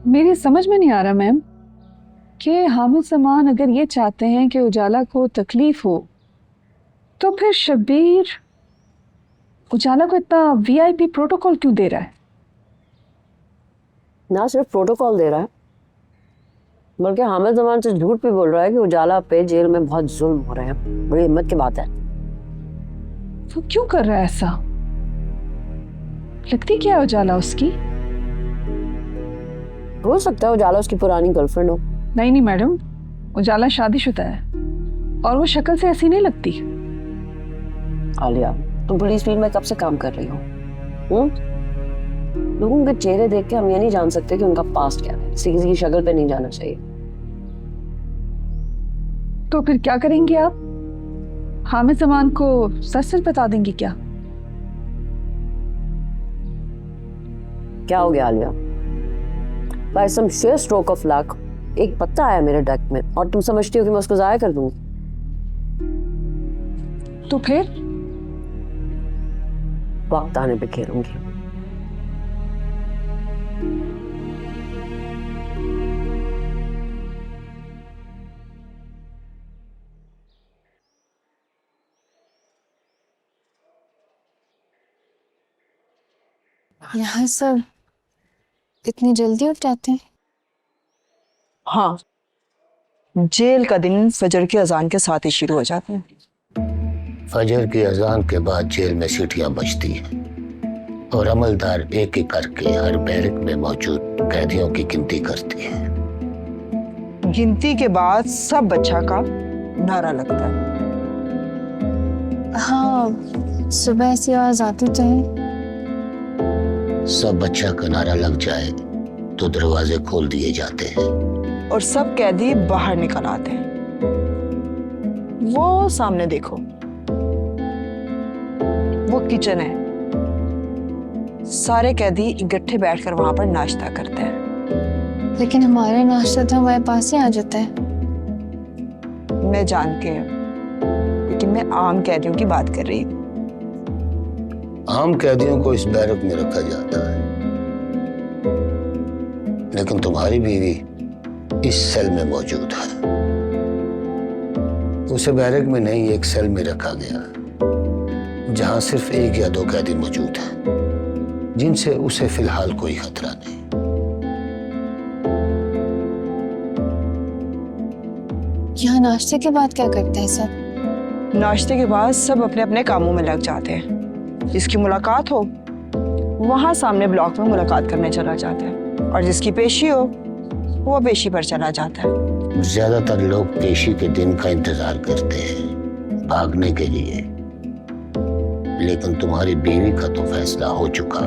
मेरी समझ में नहीं आ रहा मैम कि हामिद जमान अगर ये चाहते हैं कि उजाला को तकलीफ हो तो फिर शब्बीर उजाला को इतना वीआईपी प्रोटोकॉल क्यों दे रहा है? ना सिर्फ प्रोटोकॉल दे रहा है बल्कि हामिद जमान से झूठ भी बोल रहा है कि उजाला पे जेल में बहुत जुल्म हो रहे हैं। बड़ी हिम्मत की बात है। वो क्यों कर रहा है ऐसा? लगती क्या है उजाला उसकी? हो सकता है उजाला उसकी पुरानी गर्लफ्रेंड हो। नहीं मैडम, उजाला शादीशुदा है और वो शक्ल से ऐसी नहीं लगती। आलिया, तुम पुलिस फील्ड में कब से काम कर रही हो? लोगों के चेहरे देख के हम ये नहीं जान सकते कि उनका पास्ट क्या है। किसी की शक्ल पे नहीं जाना चाहिए। तो फिर क्या करेंगे आप? हामिद जमान को सच सच बता देंगी क्या? क्या हो गया Alia? By some sheer stroke of luck एक पत्ता आया मेरे डेक में और तुम समझती हो कि मैं उसको जाया कर दूं? तो फिर वक्त आने पे खेलूंगी। यहाँ सब इतनी जल्दी उठ जाते हैं? हाँ, जेल का दिन फजर की अजान के साथ ही शुरू हो जाते हैं। फजर की अजान के बाद जेल में सीटियां बजती हैं और अमलदार एक एक करके हर बैरक में मौजूद कैदियों की गिनती करती है। गिनती के बाद सब बच्चा का नारा लगता है। हाँ, सुबह ऐसी आवाज आती तो है। सब बच्चा का नारा लग जाए तो दरवाजे खोल दिए जाते हैं और सब कैदी बाहर निकल आते हैं। वो सामने देखो, वो किचन है। सारे कैदी इकट्ठे बैठकर वहां पर नाश्ता करते हैं। लेकिन हमारा नाश्ता तो हमारे पास ही आ जाता है। मैं जानती हूँ, लेकिन मैं आम कैदियों की बात कर रही हूँ। आम कैदियों को इस बैरक में रखा जाता है, लेकिन तुम्हारी बीवी इस सेल में मौजूद है। उसे बैरक में नहीं, एक सेल में रखा गया जहां सिर्फ एक या दो कैदी मौजूद हैं, जिनसे उसे फिलहाल कोई खतरा नहीं। यहाँ नाश्ते के बाद क्या करते हैं सब? नाश्ते के बाद सब अपने अपने कामों में लग जाते हैं। जिसकी मुलाकात हो वहां सामने ब्लॉक में मुलाकात करने चला जाता है और जिसकी पेशी हो वो पेशी पर चला जाता है। ज्यादातर लोग पेशी के दिन का इंतजार करते हैं भागने के लिए, लेकिन तुम्हारी बीवी का तो फैसला हो चुका।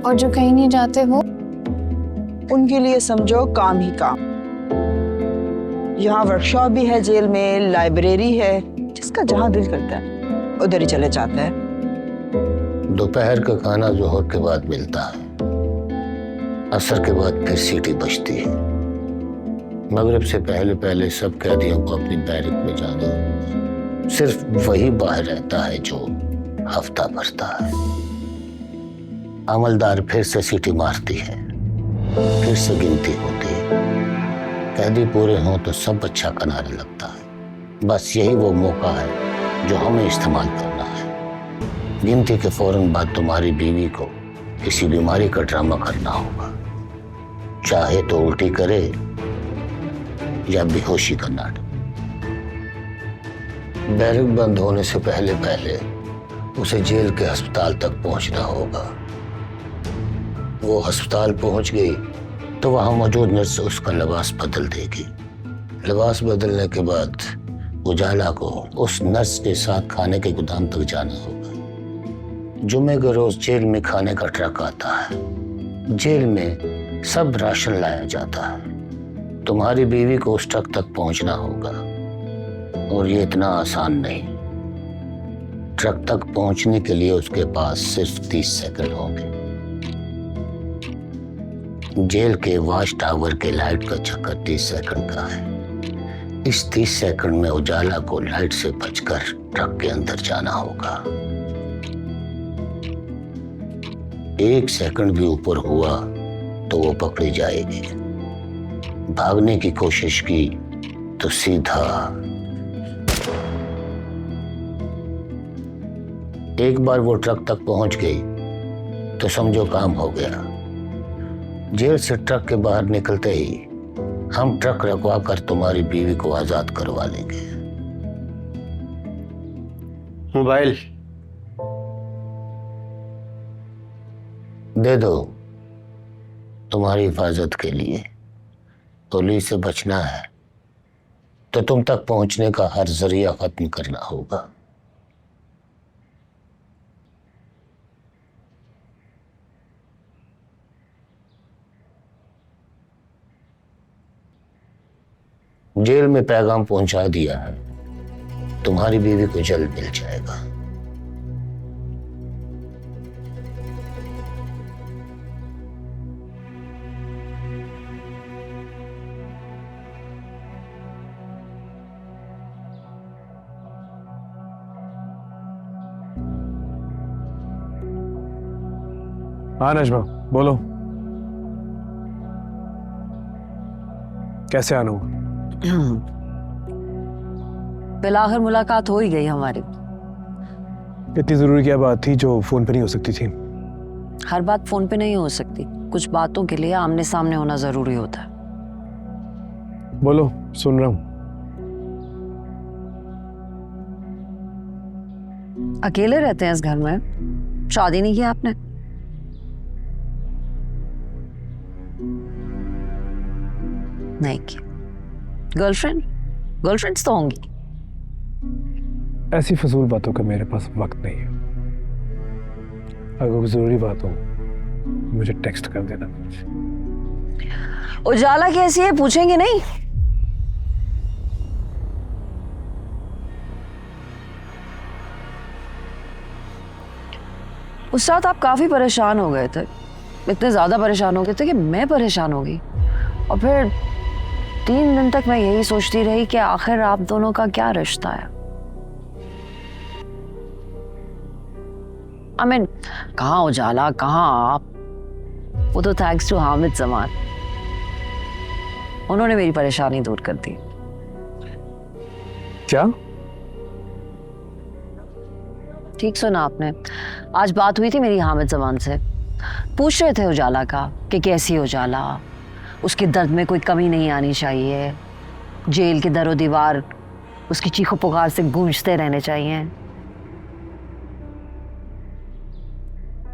और जो कहीं नहीं जाते हो? उनके लिए समझो काम ही काम। यहाँ वर्कशॉप भी है, जेल में लाइब्रेरी है, जिसका जहां दिल करता है उधर ही चले जाता है। दोपहर का खाना जोहर के बाद मिलता है, असर के बाद फिर सीटी बजती है। मगरिब से पहले पहले सब कैदियों को अपनी बैरक में जाना होता है। सिर्फ वही बाहर रहता है जो हफ्ता भरता है। अमलदार फिर से सीटी मारती है, फिर से गिनती होती है। कैदी पूरे हों तो सब अच्छा का नारा लगता है। बस यही वो मौका है जो हमें इस्तेमाल करना है। गिनती के फौरन बाद तुम्हारी बीवी को किसी बीमारी का ड्रामा करना होगा, चाहे तो उल्टी करे या बेहोशी का नाटक। बैरक बंद होने से पहले पहले उसे जेल के अस्पताल तक पहुंचना होगा। वो अस्पताल पहुंच गई तो वहां मौजूद नर्स उसका लिबास बदल देगी। लिबास बदलने के बाद उजाला को उस नर्स के साथ खाने के गोदाम तक जाना होगा। जुमे के रोज जेल में खाने का ट्रक आता है। जेल में सब राशन लाया जाता है। तुम्हारी बीवी को उस ट्रक तक पहुंचना होगा और ये इतना आसान नहीं। ट्रक तक पहुंचने के लिए उसके पास सिर्फ 30 सेकंड होंगे। जेल के वॉच टावर के लाइट का चक्कर 30 सेकंड का है। इस 30 सेकंड में उजाला को लाइट से बचकर ट्रक के अंदर जाना होगा। एक सेकंड भी ऊपर हुआ तो वो पकड़ी जाएगी। भागने की कोशिश की तो सीधा। एक बार वो ट्रक तक पहुंच गई तो समझो काम हो गया। जेल से ट्रक के बाहर निकलते ही हम ट्रक रखवा कर तुम्हारी बीवी को आजाद करवा लेंगे। मोबाइल दे दो, तुम्हारी हिफाजत के लिए। पुलिस से बचना है तो तुम तक पहुंचने का हर जरिया खत्म करना होगा। जेल में पैगाम पहुंचा दिया है, तुम्हारी बीवी को जल्द मिल जाएगा। हाँ नजमा बोलो, कैसे आना हुआ? बिलाखिर मुलाकात हो ही गई हमारी। इतनी जरूरी क्या बात थी जो फोन पे नहीं हो सकती थी? हर बात फोन पे नहीं हो सकती, कुछ बातों के लिए आमने सामने होना जरूरी होता है। बोलो, सुन रहा हूँ। अकेले रहते हैं इस घर में? शादी नहीं की आपने? नहीं की। गर्लफ्रेंड्स तो होंगी। ऐसी फजूल बातों का मेरे पास वक्त नहीं है। अगर कोई जरूरी बात हो मुझे टेक्स्ट कर देना। उजाला कैसी है पूछेंगे नहीं? उस रात आप काफी परेशान हो गए थे, इतने ज्यादा परेशान हो गए थे कि मैं परेशान हो गई। और फिर 3 दिन तक मैं यही सोचती रही कि आखिर आप दोनों का क्या रिश्ता है। कहाँ उजाला, कहाँ आप? वो तो थैंक्स टू हामिद जमान, उन्होंने मेरी परेशानी दूर कर दी। क्या? ठीक सुना आपने। आज बात हुई थी मेरी हामिद जमान से, पूछ रहे थे उजाला का कि कैसी उजाला, उसके दर्द में कोई कमी नहीं आनी चाहिए, जेल के दरो दीवार उसकी चीखों पुकार से गूंजते रहने चाहिए।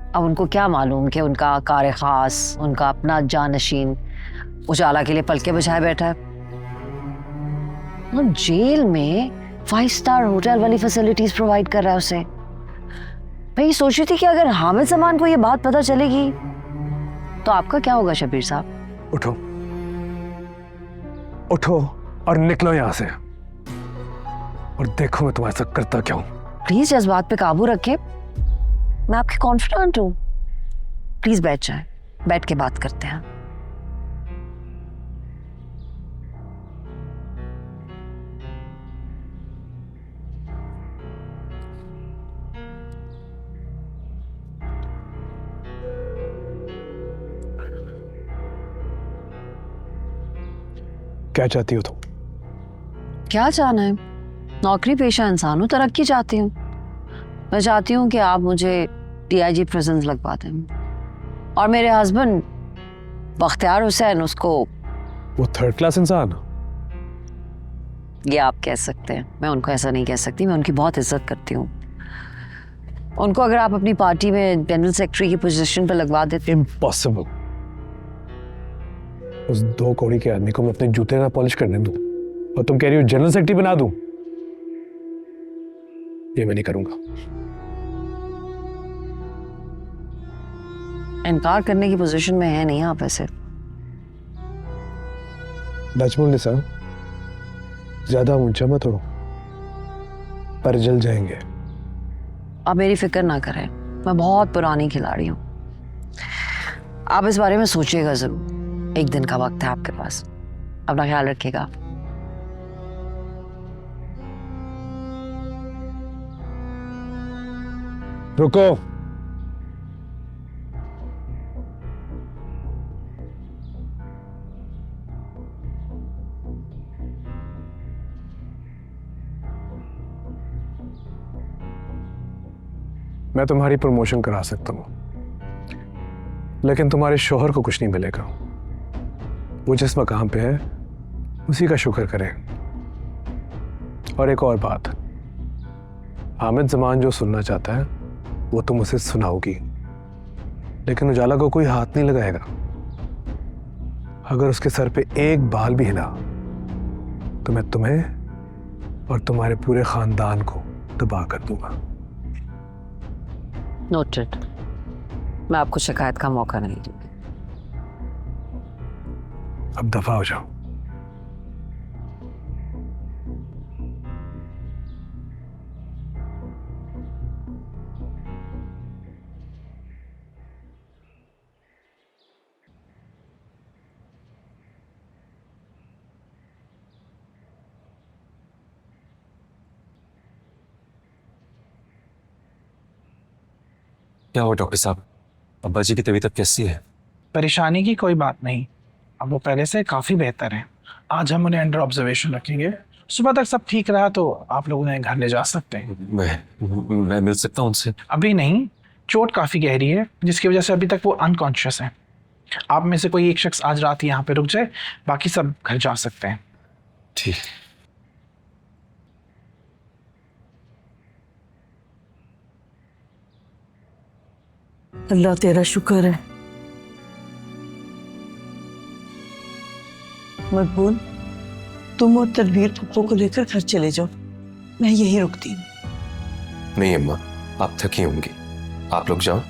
अब उनको क्या मालूम कि उनका कार खास, उनका अपना जानशीन उजाला के लिए पलके बिछाए बैठा है। और जेल में 5 स्टार होटल वाली फैसिलिटीज प्रोवाइड कर रहा है उसे। मैं ये सोच रही थी कि अगर हामिद जमान को ये बात पता चलेगी तो आपका क्या होगा शबीर साहब? उठो उठो और निकलो यहां से, और देखो मैं तुम्हारे साथ करता क्या हूं। प्लीज जज्बात पे काबू रखें, मैं आपकी कॉन्फिडेंट हूं। प्लीज बैठ जाएं, बैठ के बात करते हैं। क्या चाहती हो तुम? क्या चाहना है? नौकरी पेशा इंसान हूं, तरक्की चाहती हूँ। मैं चाहती हूँ कि आप मुझे DIG प्रेजेंस लगवा दें, और मेरे हस्बैंड बख्तियार हुसैन उसको। वो 3rd क्लास इंसान? ये आप कह सकते हैं, मैं उनको ऐसा नहीं कह सकती। मैं उनकी बहुत इज्जत करती हूँ। उनको अगर आप अपनी पार्टी में जनरल सेक्रेटरी की पोजीशन पर लगवा देते। इम्पॉसिबल। उस 2 कौड़ी के आदमी को मैं अपने जूते ना पॉलिश करने दूं, और तुम कह रही हो जनरल सेक्रेटरी बना दूं? ये मैं नहीं करूंगा। इनकार करने की पोजीशन में है नहीं आप ऐसे। नजमुल निसा, ज्यादा ऊंचा मत उड़ो, पर जल जाएंगे। आप मेरी फिक्र ना करें, मैं बहुत पुरानी खिलाड़ी हूँ। आप इस बारे में सोचिएगा जरूर। 1 दिन का वक्त है आपके पास, अपना ख्याल रखिएगा। रुको। मैं तुम्हारी प्रमोशन करा सकता हूँ, लेकिन तुम्हारे शोहर को कुछ नहीं मिलेगा। वो जिस मकाम पे है उसी का शुक्र करें। और एक और बात, हामिद जमान जो सुनना चाहता है वो तुम उसे सुनाओगी, लेकिन उजाला को कोई हाथ नहीं लगाएगा। अगर उसके सर पे एक बाल भी हिला तो मैं तुम्हें और तुम्हारे पूरे खानदान को तबाह कर दूंगा। नोटेड। मैं आपको शिकायत का मौका नहीं दूंगी। अब दफा हो जाओ। क्या हुआ डॉक्टर साहब, अब्बा जी की तबीयत अब कैसी है? परेशानी की कोई बात नहीं, अब वो पहले से काफ़ी बेहतर हैं। आज हम उन्हें अंडर ऑब्जर्वेशन रखेंगे। सुबह तक सब ठीक रहा तो आप लोग उन्हें घर ले जा सकते हैं। मैं मिल सकता हूँ उनसे? अभी नहीं, चोट काफ़ी गहरी है जिसकी वजह से अभी तक वो अनकॉन्शियस हैं। आप में से कोई एक शख्स आज रात यहाँ पे रुक जाए, बाकी सब घर जा सकते हैं। ठीक। अल्लाह तेरा शुक्र है। मकबूल, तुम और तनवीर पप्पो को लेकर घर चले जाओ, मैं यहीं रुकती हूँ। नहीं अम्मा, आप थकी होंगी, आप लोग जाओ,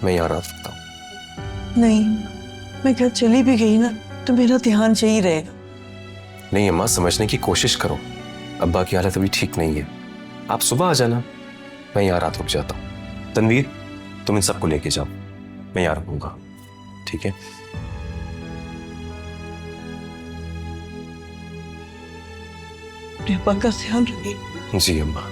मैं यहाँ रात रुकता हूँ। नहीं, मैं घर चली भी गई ना तो मेरा ध्यान यही रहेगा। नहीं अम्मा, समझने की कोशिश करो, अब्बा की हालत अभी ठीक नहीं है। आप सुबह आ जाना, मैं यहाँ रात रुक जाता हूँ। तनवीर, तुम इन सबको लेके जाओ, मैं यहाँ रुकूंगा, ठीक है? अपने अब्बा का ध्यान रखिए। जी अम्मा।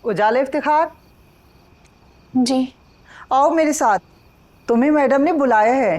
उजाला इफ्तिखार, जी। आओ मेरे साथ, तुम्हें मैडम ने बुलाया है।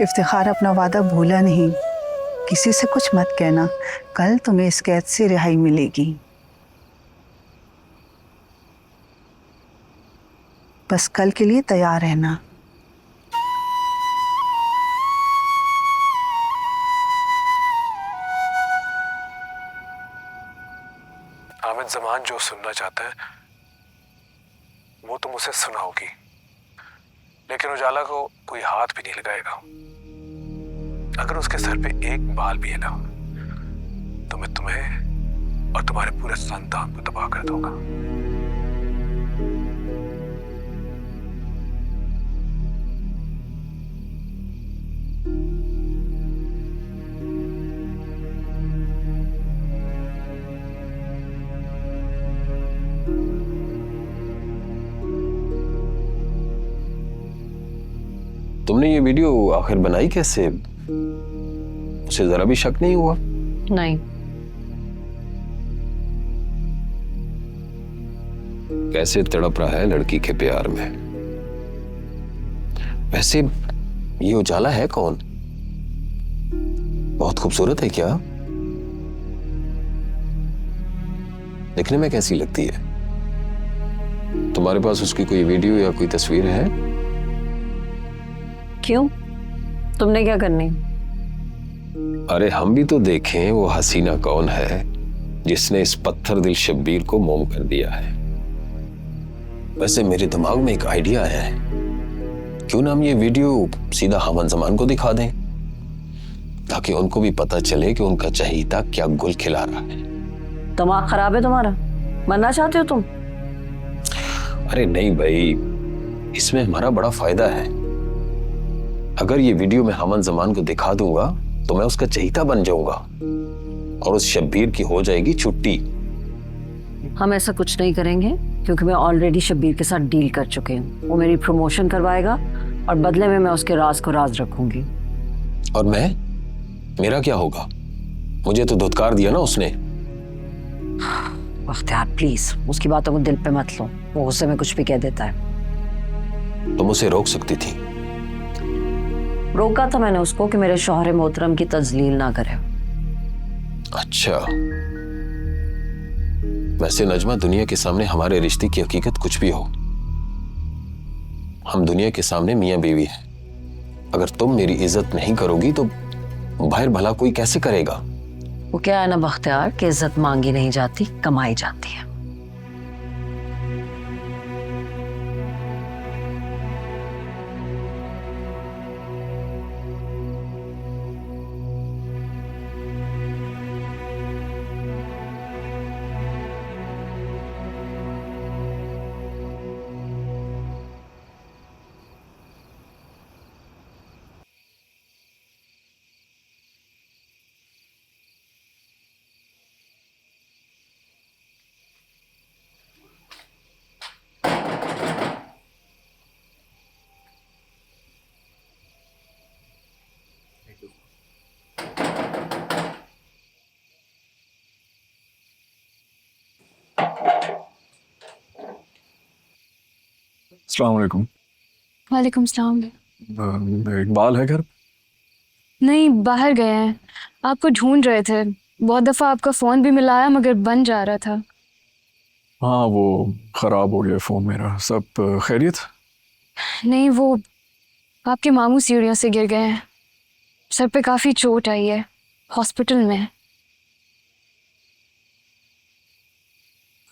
इफ्तिखार अपना वादा भूला नहीं, किसी से कुछ मत कहना, कल तुम्हें इस कैद से रिहाई मिलेगी। बस कल के लिए तैयार रहना। हामिद जमान जो सुनना चाहता है वो तुम उसे सुनाओगी, लेकिन उजाला को कोई हाथ भी नहीं लगाएगा। अगर उसके सर पे एक बाल भी है ना तो मैं तुम्हें और तुम्हारे पूरे खानदान को तबाह कर दूंगा। तुमने ये वीडियो आखिर बनाई कैसे? उसे जरा भी शक नहीं हुआ? नहीं। कैसे तड़प रहा है लड़की के प्यार में, वैसे ये उजाला है कौन? बहुत खूबसूरत है क्या? दिखने में कैसी लगती है? तुम्हारे पास उसकी कोई वीडियो या कोई तस्वीर है? क्यों, तुमने क्या करनी? अरे हम भी तो देखें वो हसीना कौन है जिसने इस पत्थर दिल शब्बीर को मोम कर दिया है। वैसे मेरे दिमाग में एक आइडिया है, क्यों ना हम ये वीडियो सीधा हामन जमान को दिखा दें, ताकि उनको भी पता चले कि उनका चहीता क्या गुल खिला रहा है। दिमाग खराब है तुम्हारा? मरना चाहते हो तुम? अरे नहीं भाई, इसमें हमारा बड़ा फायदा है। अगर ये वीडियो मैं हामन जमान को दिखा दूंगा तो मैं उसका चहीता बन जाऊंगा और उस शब्बीर की हो जाएगी छुट्टी। हम ऐसा कुछ नहीं करेंगे, क्योंकि मैं ऑलरेडी शब्बीर के साथ डील कर चुके हूँ। वो मेरी प्रमोशन करवाएगा और बदले में मैं उसके राज को राज रखूंगी। और मेरा क्या होगा? मुझे तो धुतकार दिया ना उसने। बख्तियार प्लीज उसकी बातों को दिल पे मत लो, वो गुस्से में कुछ भी कह देता है। तुम उसे रोक सकती थी। रोका था मैंने उसको कि मेरे शौहर मोहतरम की तजलील ना करे। अच्छा, वैसे नजमा, दुनिया के सामने हमारे रिश्ते की हकीकत कुछ भी हो, हम दुनिया के सामने मियां बीवी हैं। अगर तुम मेरी इज्जत नहीं करोगी तो बाहर भला कोई कैसे करेगा? वो क्या है ना बख्तियार, कि इज्जत मांगी नहीं जाती, कमाई जाती है। अस्सलाम वालेकुम। वालेकुम सलाम। इकबाल है घर? नहीं, बाहर गए हैं। आपको ढूंढ रहे थे, बहुत दफ़ा आपका फ़ोन भी मिलाया मगर बंद जा रहा था। हाँ, वो ख़राब हो गया फ़ोन मेरा। सब खैरियत? नहीं, वो आपके मामू सीढ़ियों से गिर गए हैं, सर पे काफ़ी चोट आई है, हॉस्पिटल में है।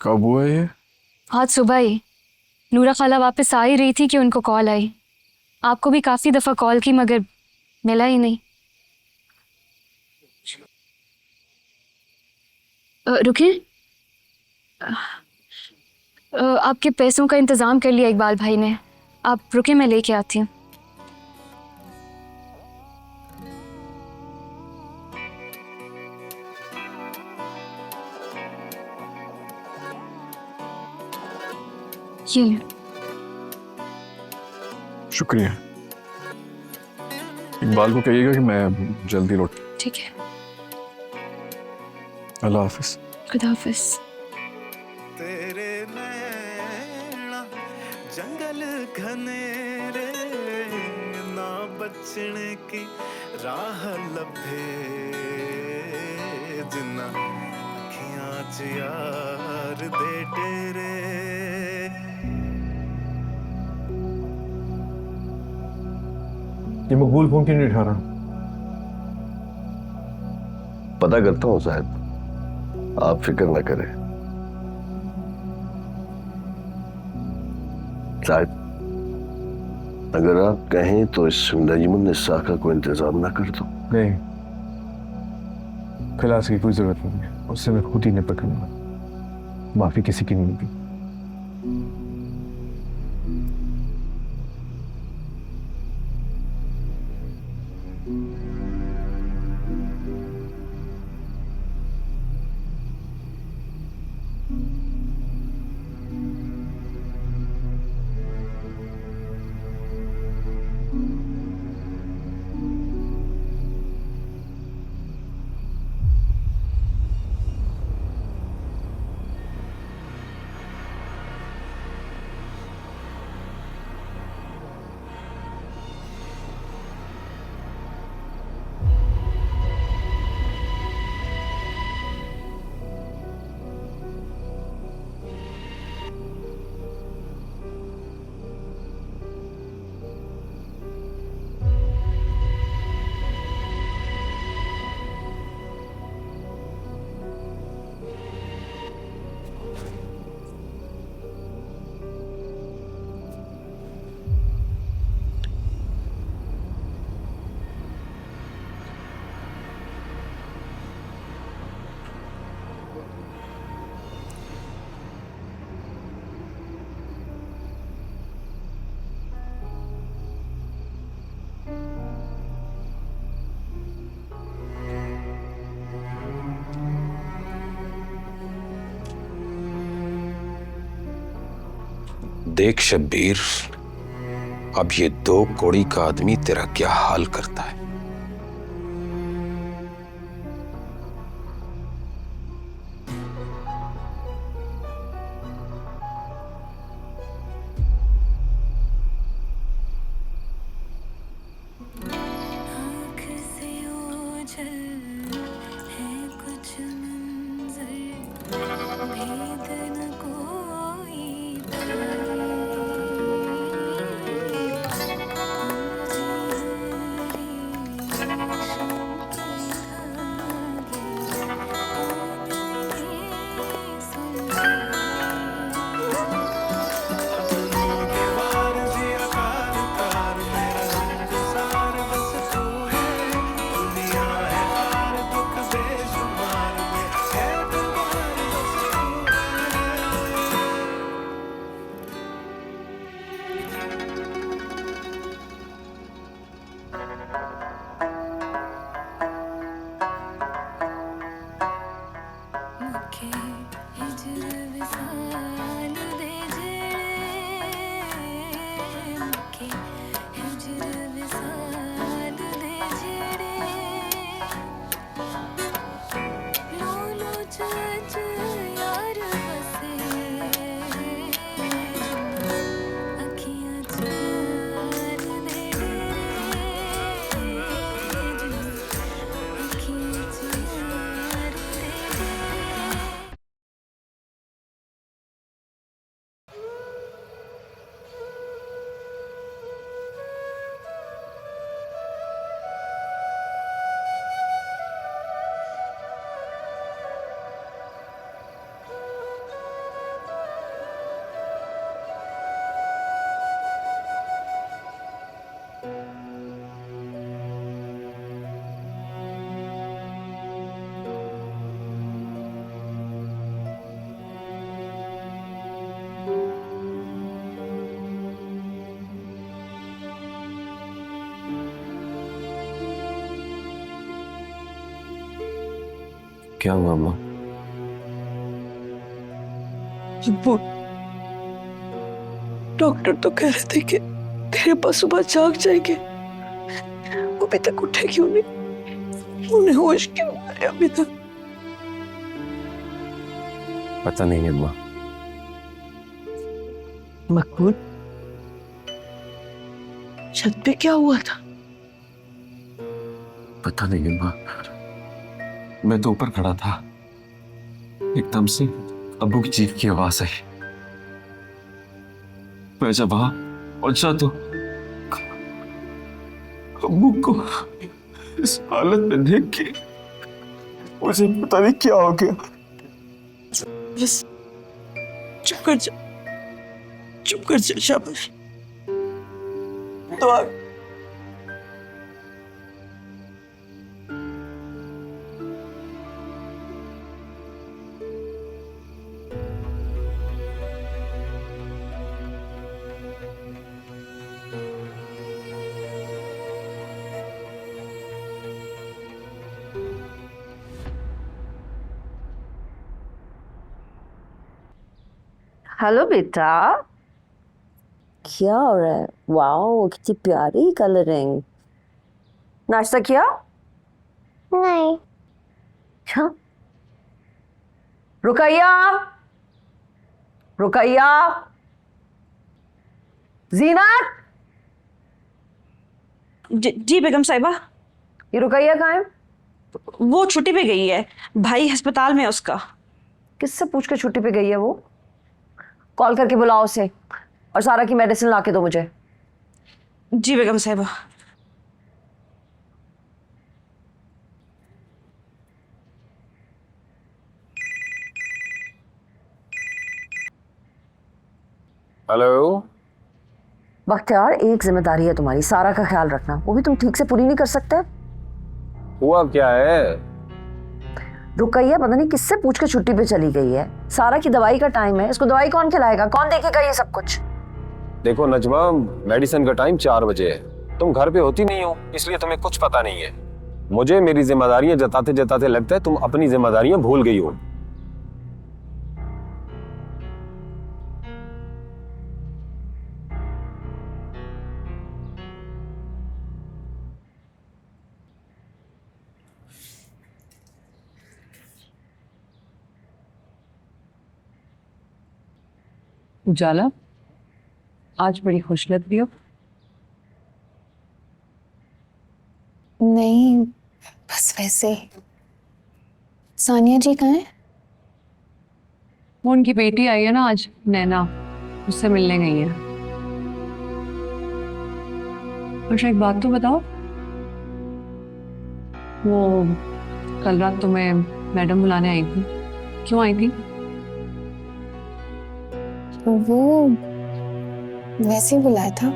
कब हुआ ये? आज सुबह ही। नूरा खाला वापस आ ही रही थी कि उनको कॉल आई। आपको भी काफ़ी दफ़ा कॉल की मगर मिला ही नहीं। रुकिए, आपके पैसों का इंतज़ाम कर लिया इकबाल भाई ने। आप रुके, मैं लेके आती हूँ। ये शुक्रिया। इकबाल को कहिएगा कि मैं जल्दी लौट। ठीक है, अल्लाह हाफिज। खुदा हाफिज। तेरे नैना जंगल घनेरे ना बचने की राह लभे जिन्ना अखियां च यार दे तेरे। ये मकबूल फोन क्यों नहीं उठा रहा? पता करता हूँ साहब, आप फिक्र न करें। साहब, अगर आप कहें तो इस नजमुन निस्सा का कोई इंतजाम ना कर दो। नहीं, फिलहाल इसकी कोई जरूरत नहीं है, उससे मैं खुद ही निपट लूंगा। माफी किसी की नहीं मिलती। देख शब्बीर, अब ये 2 कौड़ी का आदमी तेरा क्या हाल करता है। क्या हुआ अम्मा? वो डॉक्टर तो कह रहे थे कि तेरे पास सुबह जाग जाएंगे। वो अभी तक उठे क्यों नहीं? उन्हें होश क्यों नहीं आया अभी तक? पता नहीं अम्मा। मकबूल, छत पे क्या हुआ था? पता नहीं अम्मा, मैं तो ऊपर खड़ा था, एकदम से अब्बू की चीख की आवाज आई। मैं जब वहां पहुंचा तो अब्बू को इस हालत में देख के मुझे पता नहीं क्या हो गया। बस चुप कर जा, चुप कर जा, शाबाश। दुआ हेलो बेटा, क्या हो रहा है? वाओ, कितनी प्यारी कलरिंग। नाश्ता किया? नहीं। क्या? रुकैया, रुकैया, जीनत। जी बेगम साहिबा। ये रुकैया कहाँ है? वो छुट्टी पे गई है, भाई अस्पताल में है उसका। किससे पूछ के छुट्टी पे गई है वो? कॉल करके बुलाओ उसे और सारा की मेडिसिन ला के दो मुझे। जी बेगम साहिबा। हेलो। बख्तियार, एक जिम्मेदारी है तुम्हारी, सारा का ख्याल रखना। वो भी तुम ठीक से पूरी नहीं कर सकते? हुआ क्या है? रुकैया पता नहीं किससे पूछ के छुट्टी पे चली गई है। सारा की दवाई का टाइम है, इसको दवाई कौन खिलाएगा, कौन देखेगा ये सब कुछ? देखो नजमा, मेडिसिन का टाइम 4 बजे है, तुम घर पे होती नहीं हो, इसलिए तुम्हें कुछ पता नहीं है। मुझे मेरी जिम्मेदारियां जताते जताते लगता है तुम अपनी जिम्मेदारियां भूल गई हो। उजाला, आज बड़ी खुश लग रही हो। नहीं, बस वैसे। सानिया जी कहाँ हैं? वो उनकी बेटी आई है ना आज, नैना, उससे मिलने गई है। अच्छा एक बात तो बताओ, वो कल रात तुम्हें मैडम बुलाने आई थी, क्यों आई थी? वो वैसे ही बुलाया था।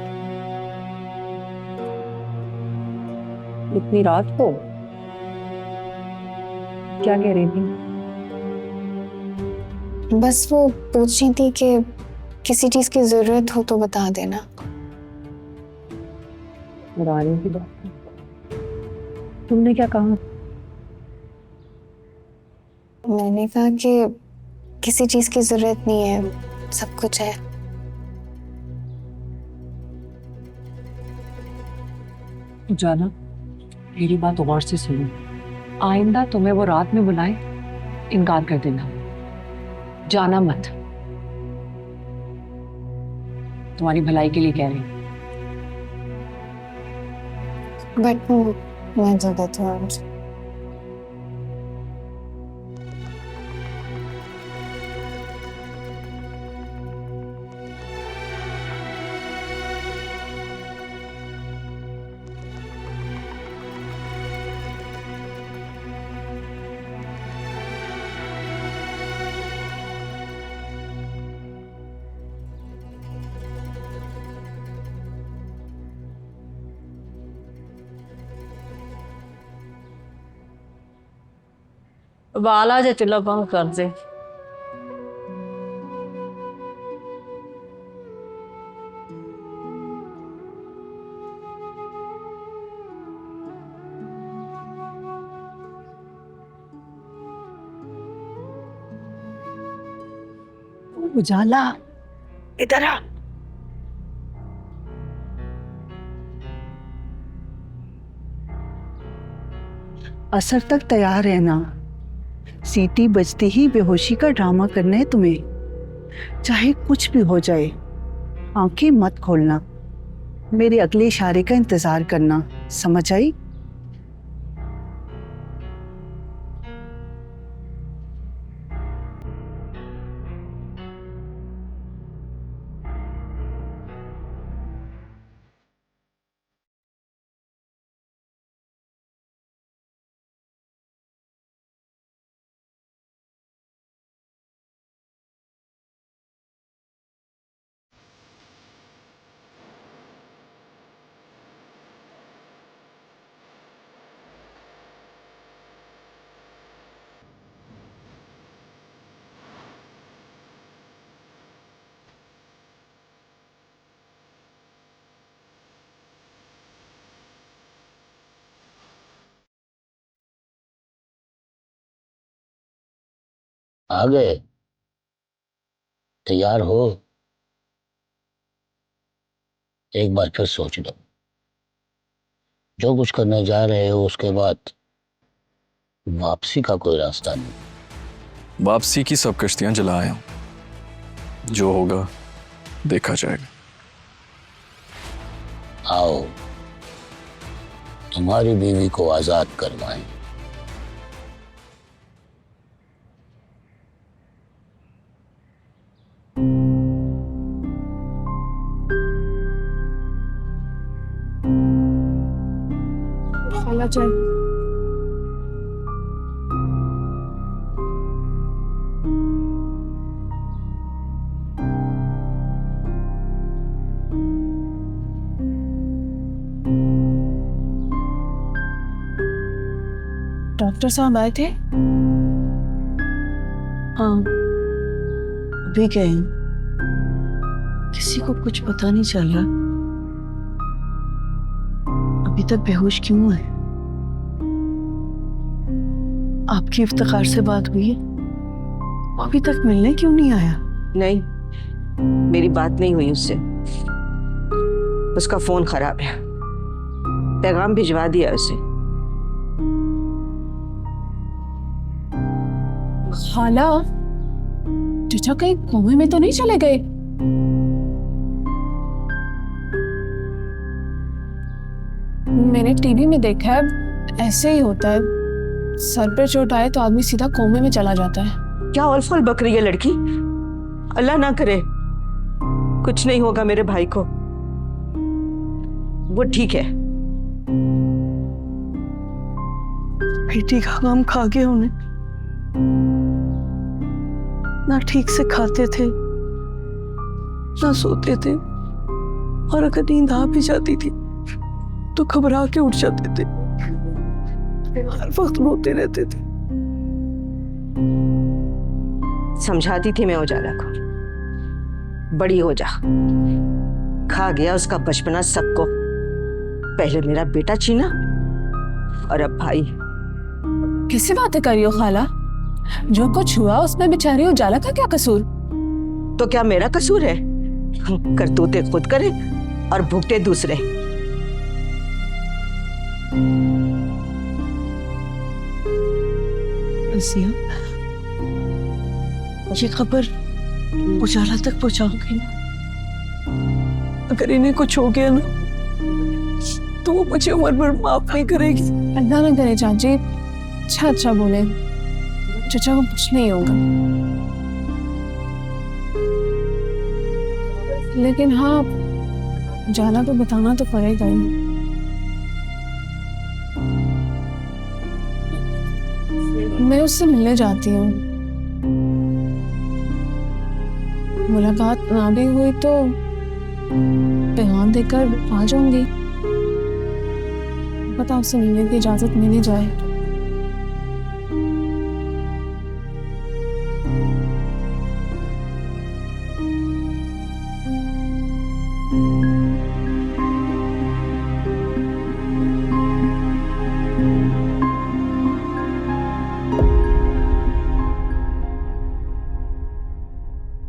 इतनी रात को क्या कह रही थी? बस वो पूछ रही थी कि किसी चीज की जरूरत हो तो बता देना। रानी की बात, तुमने क्या कहा? मैंने कहा कि किसी चीज की जरूरत नहीं है, सब कुछ है। जाना, मेरी बात गौर से सुनो, आइंदा तुम्हें वो रात में बुलाए, इनकार कर देना, जाना मत। तुम्हारी भलाई के लिए कह रही हूँ। बट मैं जरूरत है मुझे। बाला जे चुल्हा बंद कर दे। उजाला, इधर आ। असर तक तैयार रहना, सीटी बजती ही बेहोशी का ड्रामा करना है तुम्हें। चाहे कुछ भी हो जाए, आंखें मत खोलना, मेरे अगले इशारे का इंतजार करना, समझ आई? आ गए? तैयार हो? एक बार फिर सोच लो, जो कुछ करने जा रहे हो उसके बाद वापसी का कोई रास्ता नहीं। वापसी की सब कश्तियां जला आया हूं, जो होगा देखा जाएगा। आओ, तुम्हारी बीवी को आजाद करवाएं। खाला चाय। डॉक्टर साहब आए थे? हाँ, अभी गए। किसी को कुछ पता नहीं चल रहा, अभी तक बेहोश क्यों है? आपकी इफ्तिखार से बात हुई है? वो अभी तक मिलने क्यों नहीं आया? नहीं, मेरी बात नहीं हुई उससे। उसका फोन खराब है, पैगाम भिजवा दिया उसे। खाला, चचा कहीं कोमे में तो नहीं चले गए? मैंने टीवी में देखा है, ऐसे ही होता है, सर पे चोट आए तो आदमी सीधा कोमे में चला जाता है। क्या औल-फौल बक रही है लड़की? अल्लाह ना करे कुछ नहीं होगा मेरे भाई को, वो ठीक है। बेटी का गम खा गया उन्हें, ना ठीक से खाते थे ना सोते थे, और अगर नींद आ भी जाती थी तो घबरा के उठ जाते थे, हर वक्त रोते रहते थे। समझाती थी मैं उजाला को, बड़ी हो जा, खा गया उसका बचपना सबको, पहले मेरा बेटा छीना और अब भाई। कैसी बातें कर रही हो खाला? जो कुछ हुआ उसमें बेचारी उजाला का क्या कसूर? तो क्या मेरा कसूर है? करतूते खुद करे और भुगते दूसरे। रसिया, ये खबर उजाला तक पहुंचाओगे ना? अगर इन्हें कुछ हो गया ना तो वो मुझे उम्र भर माफ नहीं करेगी। अल्लाह ना करे चाची, अच्छा बोले, चाचा को कुछ नहीं होगा। लेकिन हाँ, उजाला को बताना तो पड़ेगा ही। मैं उससे मिलने जाती हूँ, मुलाकात ना भी हुई तो पैगाम देकर आ जाऊंगी, पता उससे मिलने की इजाजत मिल ही जाए।